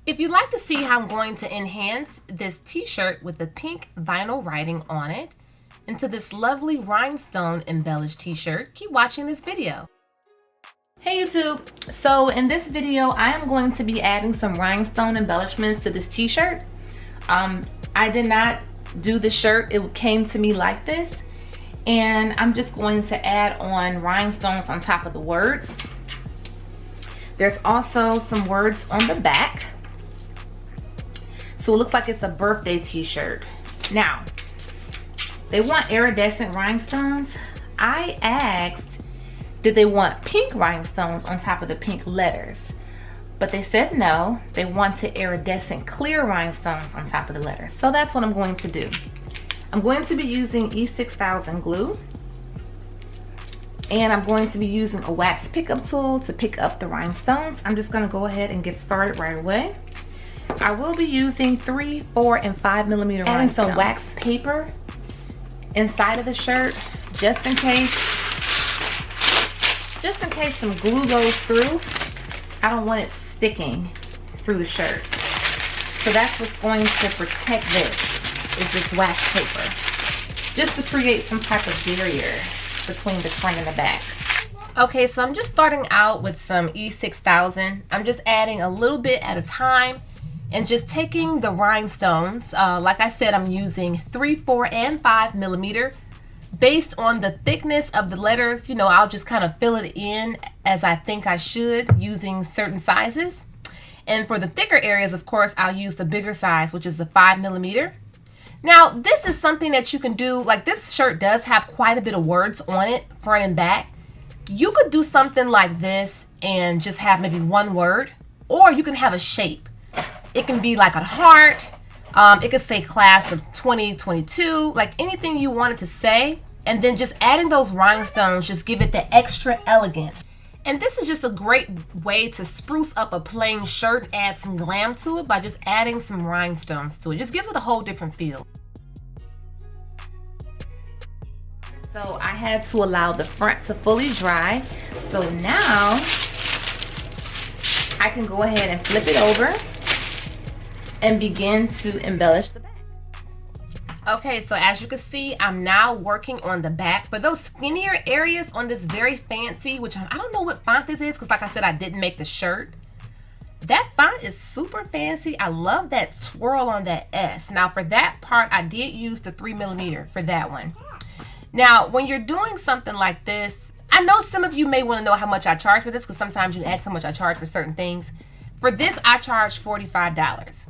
If you'd like to see how I'm going to enhance this t-shirt with the pink vinyl writing on it into this lovely rhinestone embellished t-shirt, keep watching this video. Hey YouTube, so in this video I am going to be adding some rhinestone embellishments to this t-shirt. I did not do the shirt, it came to me like this, and I'm just going to add on rhinestones on top of the words. There's also some words on the back. So it looks like it's a birthday t-shirt. Now, they want iridescent rhinestones. I asked, did they want pink rhinestones on top of the pink letters? But they said no, they wanted iridescent clear rhinestones on top of the letters. So that's what I'm going to do. I'm going to be using E6000 glue. And I'm going to be using a wax pickup tool to pick up the rhinestones. I'm just gonna go ahead and get started right away. I will be using 3, 4, and 5 millimeter rhinestones. Adding some wax paper inside of the shirt, just in case some glue goes through. I don't want it sticking through the shirt. So that's what's going to protect this, is this wax paper. Just to create some type of barrier between the front and the back. Okay, so I'm just starting out with some E6000. I'm just adding a little bit at a time and just taking the rhinestones. Like I said, I'm using 3, 4, and 5 millimeter. Based on the thickness of the letters, you know, I'll just kind of fill it in as I think I should using certain sizes. And for the thicker areas, of course, I'll use the bigger size, which is the 5 millimeter. Now, this is something that you can do, like this shirt does have quite a bit of words on it, front and back. You could do something like this and just have maybe one word, or you can have a shape. It can be like a heart, it could say class of 2022, like anything you wanted to say, and then just adding those rhinestones just give it the extra elegance. And this is just a great way to spruce up a plain shirt, add some glam to it by just adding some rhinestones to it. Just gives it a whole different feel. So I had to allow the front to fully dry. So now I can go ahead and flip it over and begin to embellish the back. Okay, so as you can see, I'm now working on the back. For those skinnier areas on this very fancy, which I don't know what font this is, because like I said, I didn't make the shirt. That font is super fancy. I love that swirl on that S. Now for that part, I did use the 3 millimeter for that one. Now, when you're doing something like this, I know some of you may want to know how much I charge for this, because sometimes you ask how much I charge for certain things. For this, I charge $45.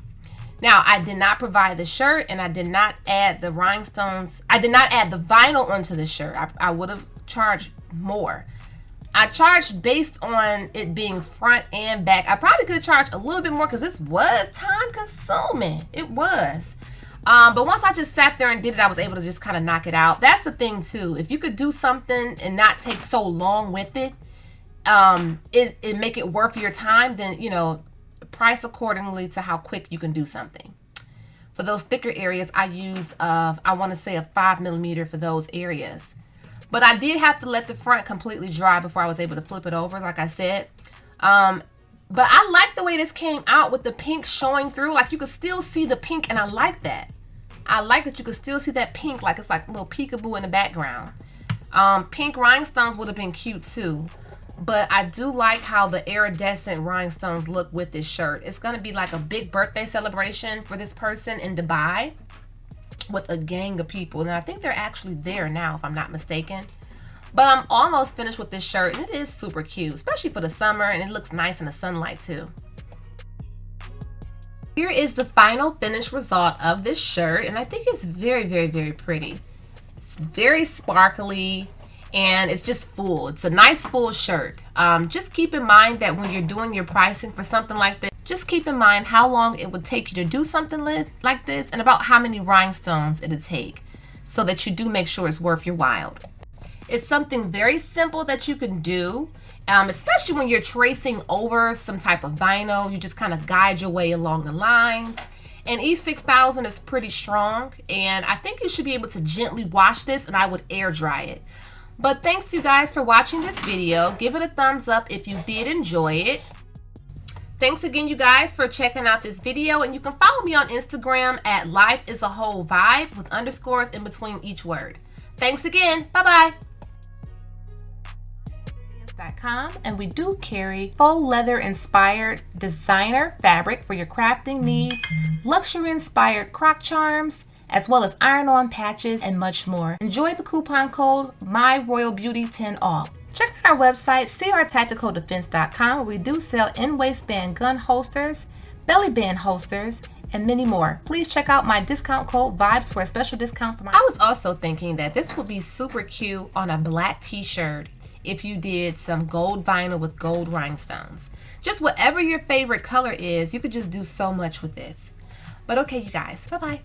Now, I did not provide the shirt, and I did not add the rhinestones. I did not add the vinyl onto the shirt. I would have charged more. I charged based on it being front and back. I probably could have charged a little bit more because this was time consuming. It was. But once I just sat there and did it, I was able to just kind of knock it out. That's the thing too. If you could do something and not take so long with it, it make it worth your time, then, you know, price accordingly to how quick you can do something. For those thicker areas, I use I want to say a 5 millimeter for those areas. But I did have to let the front completely dry before I was able to flip it over, like I said. But I like the way this came out with the pink showing through. Like you could still see the pink, and I like that. I like that you could still see that pink, like it's like a little peekaboo in the background. Pink rhinestones would have been cute too. But I do like how the iridescent rhinestones look with this shirt. It's going to be like a big birthday celebration for this person in Dubai with a gang of people. And I think they're actually there now, if I'm not mistaken. But I'm almost finished with this shirt, and it is super cute, especially for the summer, and it looks nice in the sunlight too. Here is the final finished result of this shirt, and I think it's very, very, very pretty. It's very sparkly. And it's just full. It's a nice full shirt. Just keep in mind that when you're doing your pricing for something like this, just keep in mind how long it would take you to do something like this and about how many rhinestones it'll take, so that you do make sure it's worth your while. It's something very simple that you can do, especially when you're tracing over some type of vinyl. You just kind of guide your way along the lines. And E6000 is pretty strong, and I think you should be able to gently wash this, and I would air dry it. But thanks you guys for watching this video. Give it a thumbs up if you did enjoy it. Thanks again, you guys, for checking out this video, and you can follow me on Instagram at lifeisawholevibe with underscores in between each word. Thanks again. Bye-bye. And we do carry faux leather inspired designer fabric for your crafting needs, luxury inspired croc charms, as well as iron-on patches and much more. Enjoy the coupon code MyRoyalBeauty10OFF. Check out our website, crtacticaldefense.com, where we do sell in-waistband gun holsters, belly band holsters, and many more. Please check out my discount code VIBES for a special discount for my... I was also thinking that this would be super cute on a black t-shirt if you did some gold vinyl with gold rhinestones. Just whatever your favorite color is, you could just do so much with this. But okay, you guys, bye-bye.